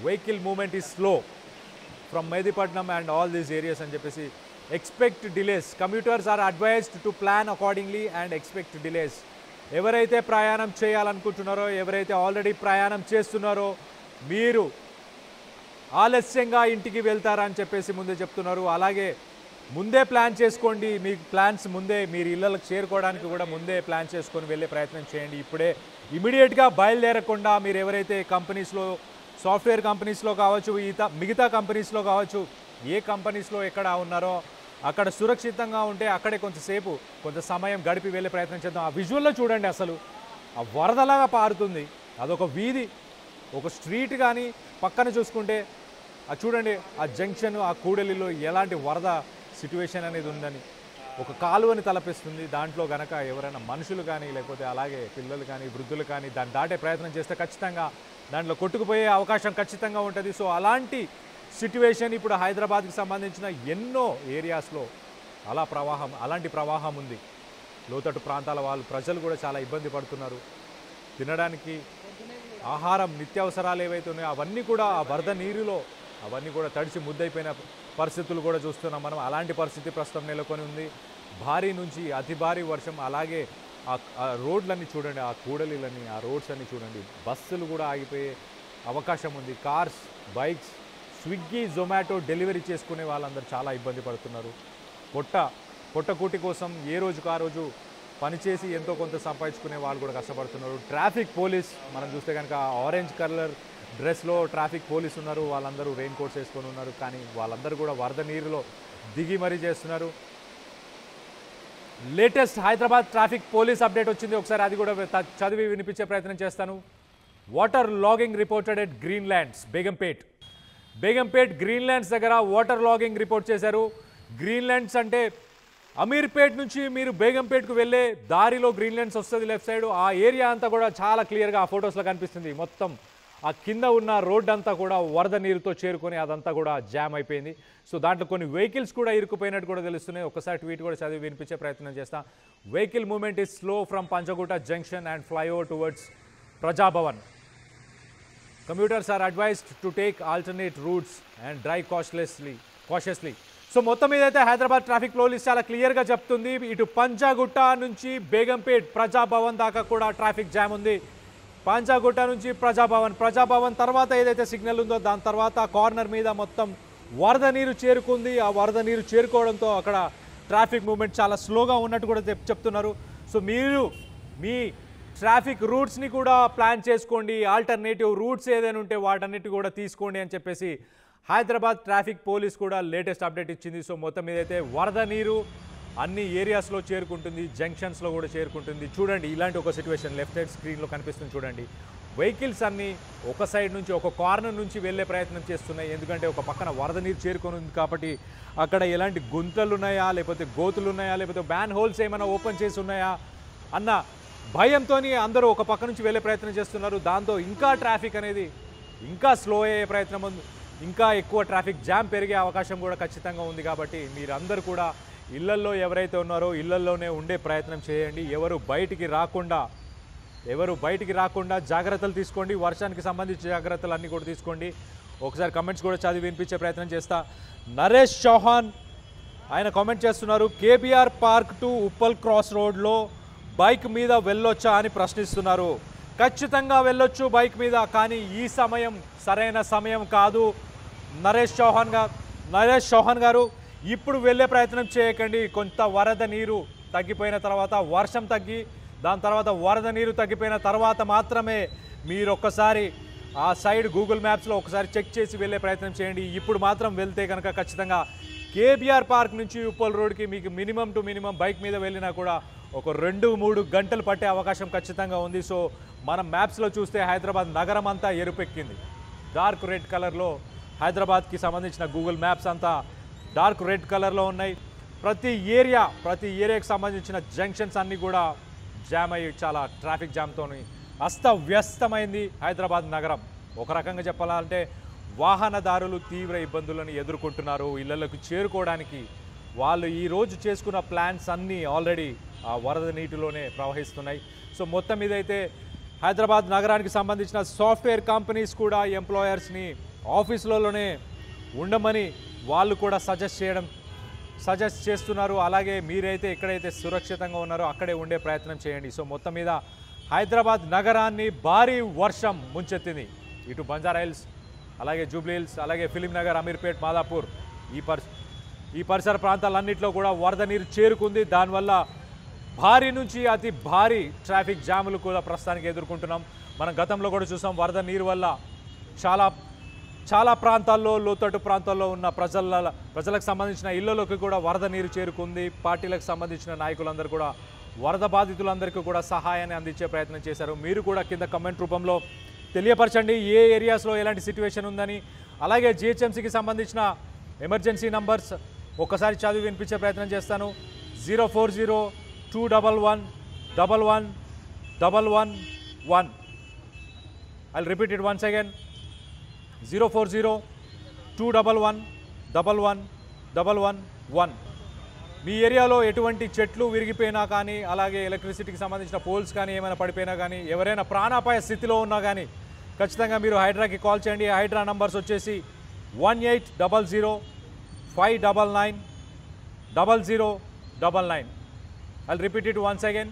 vehicle movement is slow from Mehdipatnam and all these areas అని చెప్పేసి expect delays. Commuters are advised to plan accordingly and expect delays. ఎవరైతే ప్రయాణం చేయాలనుకుంటున్నారో, ఎవరైతే ఆల్రెడీ ప్రయాణం చేస్తున్నారో మీరు ఆలస్యంగా ఇంటికి వెళ్తారని చెప్పేసి ముందే చెప్తున్నారు. అలాగే ముందే ప్లాన్ చేసుకోండి, మీ ప్లాన్స్ ముందే మీరు ఇళ్ళకి చేరుకోవడానికి కూడా ముందే ప్లాన్ చేసుకొని వెళ్ళే ప్రయత్నం చేయండి. ఇప్పుడే ఇమీడియట్గా బయలుదేరకుండా మీరు ఎవరైతే కంపెనీస్లో, సాఫ్ట్వేర్ కంపెనీస్లో కావచ్చు, మిగతా కంపెనీస్లో కావచ్చు, ఏ కంపెనీస్లో ఎక్కడ ఉన్నారో అక్కడ సురక్షితంగా ఉంటే అక్కడే కొంత సమయం గడిపి వెళ్ళే ప్రయత్నం చేద్దాం. ఆ విజువల్లో చూడండి, అసలు ఆ వరదలాగా పారుతుంది. అదొక వీధి, ఒక స్ట్రీట్. కానీ పక్కన చూసుకుంటే అది చూడండి, ఆ జంక్షన్, ఆ కూడలిలో ఎలాంటి వరద సిట్యువేషన్ అనేది ఉందని ఒక కాలువని తలపిస్తుంది. దాంట్లో గనక ఎవరైనా మనుషులు కానీ లేకపోతే అలాగే పిల్లలు కానీ వృద్ధులు కానీ దాన్ని దాటే ప్రయత్నం చేస్తే ఖచ్చితంగా దాంట్లో కొట్టుకుపోయే అవకాశం ఖచ్చితంగా ఉంటుంది. సో అలాంటి సిట్యువేషన్ ఇప్పుడు హైదరాబాద్కి సంబంధించిన ఎన్నో ఏరియాస్లో అలాంటి ప్రవాహం ఉంది. లోతట్టు ప్రాంతాల ప్రజలు కూడా చాలా ఇబ్బంది పడుతున్నారు. తినడానికి ఆహారం, నిత్యావసరాలు ఏవైతే ఉన్నాయో అవన్నీ కూడా ఆ వరద నీరులో అవన్నీ కూడా తడిచి ముద్దైపోయిన పరిస్థితులు కూడా చూస్తున్నాం మనం. అలాంటి పరిస్థితి ప్రస్తుతం నెలకొని ఉంది. భారీ నుంచి అతి భారీ వర్షం. అలాగే ఆ రోడ్లన్నీ చూడండి, ఆ కూడలిలన్నీ, ఆ రోడ్స్ అన్నీ చూడండి. బస్సులు కూడా ఆగిపోయే అవకాశం ఉంది. Cars, bikes, Swiggy, Zomato delivery చేసుకునే వాళ్ళందరూ చాలా ఇబ్బంది పడుతున్నారు. పొట్టకూటి కోసం ఏ రోజుకు ఆ రోజు పనిచేసి ఎంతో కొంత సంపాదించుకునే వాళ్ళు కూడా కష్టపడుతున్నారు. ట్రాఫిక్ పోలీస్ మనం చూస్తే కనుక ఆరెంజ్ కలర్ డ్రెస్లో ట్రాఫిక్ పోలీస్ ఉన్నారు. వాళ్ళందరూ రెయిన్ కోట్స్ వేసుకొని ఉన్నారు. కానీ వాళ్ళందరూ కూడా వరద నీరులో దిగి మరీ చేస్తున్నారు. Latest Hyderabad traffic police update వచ్చింది, ఒకసారి అది కూడా చదివి వినిపించే ప్రయత్నం చేస్తాను. Water logging reported at Greenlands, Begumpet Greenlands దగ్గర వాటర్ లాగింగ్ రిపోర్ట్ చేశారు. గ్రీన్లాండ్స్ అంటే అమీర్పేట్ నుంచి మీరు బేగంపేట్కు వెళ్ళే దారిలో గ్రీన్లాండ్స్ వస్తుంది లెఫ్ట్ సైడ్. ఆ ఏరియా అంతా కూడా చాలా క్లియర్గా ఆ ఫొటోస్లో కనిపిస్తుంది. మొత్తం ఆ కింద ఉన్న రోడ్ అంతా కూడా వరద నీరుతో చేరుకొని అదంతా కూడా జామ్ అయిపోయింది. సో దాంట్లో కొన్ని వెహికల్స్ కూడా ఇరుక్కుపోయినట్టు కూడా తెలుస్తున్నాయి. ఒకసారి ట్వీట్ కూడా చదివి వినిపించే ప్రయత్నం చేస్తాం. Vehicle movement is slow from Panjagutta junction and flyover towards Praja Bhavan. Commuters are advised to take alternate routes and drive cautiously. So మొత్తం మీద అయితే హైదరాబాద్ ట్రాఫిక్ పోలీస్ చాలా క్లియర్గా చెప్తుంది. ఇటు పంజాగుట్ట నుంచి బేగంపేట్ ప్రజాభవన్ దాకా కూడా ట్రాఫిక్ జామ్ ఉంది. పంజాగుట్ట నుంచి ప్రజాభవన్ తర్వాత ఏదైతే సిగ్నల్ ఉందో దాని తర్వాత కార్నర్ మీద మొత్తం వరద నీరు చేరుకుంది. ఆ వరద నీరు చేరుకోవడంతో అక్కడ ట్రాఫిక్ మూవ్మెంట్ చాలా స్లోగా ఉన్నట్టు కూడా చెప్తున్నారు. సో మీరు మీ ట్రాఫిక్ రూట్స్ని కూడా ప్లాన్ చేసుకోండి. ఆల్టర్నేటివ్ రూట్స్ ఏదైనా ఉంటే వాటన్నిటి కూడా తీసుకోండి అని చెప్పేసి హైదరాబాద్ ట్రాఫిక్ పోలీస్ కూడా లేటెస్ట్ అప్డేట్ ఇచ్చింది. సో మొత్తం మీద అయితే వరద నీరు అన్ని ఏరియాస్లో చేరుకుంటుంది, జంక్షన్స్లో కూడా చేరుకుంటుంది. చూడండి ఇలాంటి ఒక సిచ్యువేషన్ లెఫ్ట్ సైడ్ స్క్రీన్లో కనిపిస్తుంది చూడండి. వెహికల్స్ అన్నీ ఒక సైడ్ నుంచి ఒక కార్నర్ నుంచి వెళ్ళే ప్రయత్నం చేస్తున్నాయి. ఎందుకంటే ఒక పక్కన వరద నీరు చేరుకొని ఉంది కాబట్టి అక్కడ ఎలాంటి గుంతలు ఉన్నాయా, లేకపోతే గోతులు ఉన్నాయా, లేకపోతే బ్యాన్ హోల్స్ ఏమైనా ఓపెన్ చేసి ఉన్నాయా అన్న భయంతో అందరూ ఒక పక్క నుంచి వెళ్ళే ప్రయత్నం చేస్తున్నారు. దాంతో ఇంకా ట్రాఫిక్ అనేది ఇంకా స్లో అయ్యే ప్రయత్నం ఉంది. ఇంకా ఎక్కువ ట్రాఫిక్ జామ్ పెరిగే అవకాశం కూడా ఖచ్చితంగా ఉంది. కాబట్టి మీరందరూ కూడా ఇళ్లల్లో ఎవరైతే ఉన్నారో ఇళ్లల్లోనే ఉండే ప్రయత్నం చేయండి. ఎవరు బయటికి రాకుండా జాగ్రత్తలు తీసుకోండి. వర్షానికి సంబంధించిన జాగ్రత్తలు అన్నీ కూడా తీసుకోండి. ఒకసారి కమెంట్స్ కూడా చదివి వినిపించే ప్రయత్నం చేస్తా. నరేష్ చౌహాన్ ఆయన కామెంట్ చేస్తున్నారు, KBR park to Uppal cross రోడ్లో బైక్ మీద వెళ్ళొచ్చా అని ప్రశ్నిస్తున్నారు. ఖచ్చితంగా వెళ్ళొచ్చు బైక్ మీద, కానీ ఈ సమయం సరైన సమయం కాదు. నరేష్ చౌహాన్ గారు ఇప్పుడు వెళ్ళే ప్రయత్నం చేయకండి. కొంత వరద నీరు తగ్గిపోయిన తర్వాత, వర్షం తగ్గి దాని తర్వాత వరద నీరు తగ్గిపోయిన తర్వాత మాత్రమే మీరు ఒక్కసారి ఆ సైడ్ గూగుల్ మ్యాప్స్లో ఒకసారి చెక్ చేసి వెళ్ళే ప్రయత్నం చేయండి. ఇప్పుడు మాత్రం వెళ్తే కనుక ఖచ్చితంగా కేబీఆర్ పార్క్ నుంచి ఉప్పల్ రోడ్కి మీకు మినిమం టు మినిమం బైక్ మీద వెళ్ళినా కూడా ఒక 2-3 గంటలు పట్టే అవకాశం ఖచ్చితంగా ఉంది. సో మనం మ్యాప్స్లో చూస్తే హైదరాబాద్ నగరం అంతా ఎరుపెక్కింది. డార్క్ రెడ్ కలర్లో హైదరాబాద్కి సంబంధించిన గూగుల్ మ్యాప్స్ అంతా డార్క్ రెడ్ కలర్లో ఉన్నాయి. ప్రతి ఏరియాకి సంబంధించిన జంక్షన్స్ అన్నీ కూడా జామ్ అయ్యి చాలా ట్రాఫిక్ జామ్తో అస్తవ్యస్తమైంది హైదరాబాద్ నగరం. ఒక రకంగా చెప్పాలంటే వాహనదారులు తీవ్ర ఇబ్బందులను ఎదుర్కొంటున్నారు. ఇళ్లలోకి చేరుకోవడానికి వాళ్ళు ఈరోజు చేసుకున్న ప్లాన్స్ అన్నీ ఆల్రెడీ ఆ వరద నీటిలోనే ప్రవహిస్తున్నాయి. సో మొత్తం మీద అయితే హైదరాబాద్ నగరానికి సంబంధించిన సాఫ్ట్వేర్ కంపెనీస్ కూడా ఎంప్లాయర్స్ని ఆఫీసులలోనే ఉండమని వాళ్ళు కూడా సజెస్ట్ చేస్తున్నారు. అలాగే మీరైతే ఎక్కడైతే సురక్షితంగా ఉన్నారో అక్కడే ఉండే ప్రయత్నం చేయండి. సో మొత్తం మీద హైదరాబాద్ నగరాన్ని భారీ వర్షం ముంచెత్తింది. ఇటు బంజారాహిల్స్, అలాగే జూబ్లీహిల్స్, అలాగే ఫిలిం నగర్, అమీర్పేట్, మాదాపూర్ ఈ పరిసర ప్రాంతాలన్నింటిలో కూడా వరద నీరు చేరుకుంది. దానివల్ల భారీ నుంచి అతి భారీ ట్రాఫిక్ జాములు కూడా ప్రస్తుతానికి ఎదుర్కొంటున్నాం. మనం గతంలో కూడా చూసాం వరద నీరు వల్ల చాలా ప్రాంతాల్లో, లోతట్టు ప్రాంతాల్లో ఉన్న ప్రజలకు సంబంధించిన ఇళ్లలోకి కూడా వరద నీరు చేరుకుంది. పార్టీలకు సంబంధించిన నాయకులందరూ కూడా వరద బాధితులందరికీ కూడా సహాయాన్ని అందించే ప్రయత్నం చేశారు. మీరు కూడా కింద కమెంట్ రూపంలో తెలియపరచండి ఏ ఏరియాస్లో ఎలాంటి సిచ్యువేషన్ ఉందని. అలాగే జిహెచ్ఎంసీకి సంబంధించిన ఎమర్జెన్సీ నంబర్స్ ఒక్కసారి చదివి వినిపించే ప్రయత్నం చేస్తాను. 040-211-11-111. I'll repeat it once again. 040-211-11-111. మీ ఏరియాలో ఎటువంటి చెట్లు విరిగిపోయినా కానీ, అలాగే ఎలక్ట్రిసిటీకి సంబంధించిన పోల్స్ కానీ ఏమైనా పడిపోయినా కానీ, ఎవరైనా ప్రాణాపాయ స్థితిలో ఉన్నా కానీ ఖచ్చితంగా మీరు హైడ్రాకి కాల్ చేయండి. హైడ్రా నంబర్స్ వచ్చేసి 1800-599-0099. I'll repeat it once again.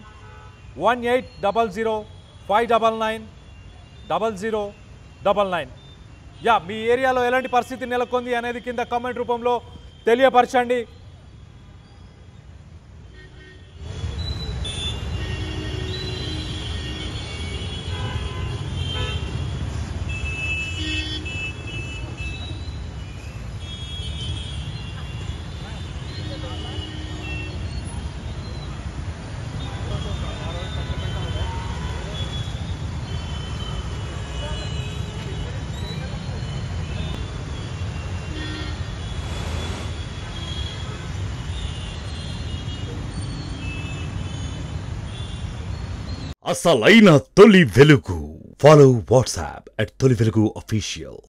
1800-599-0099. Yeah, మీ ఏరియాలో ఎలాంటి పరిస్థితి నెలకొంది అనేది కింద కామెంట్ రూపంలో తెలియపరచండి. అసలైన తొలి వెలుగు. Follow WhatsApp at Toli Velugu Official.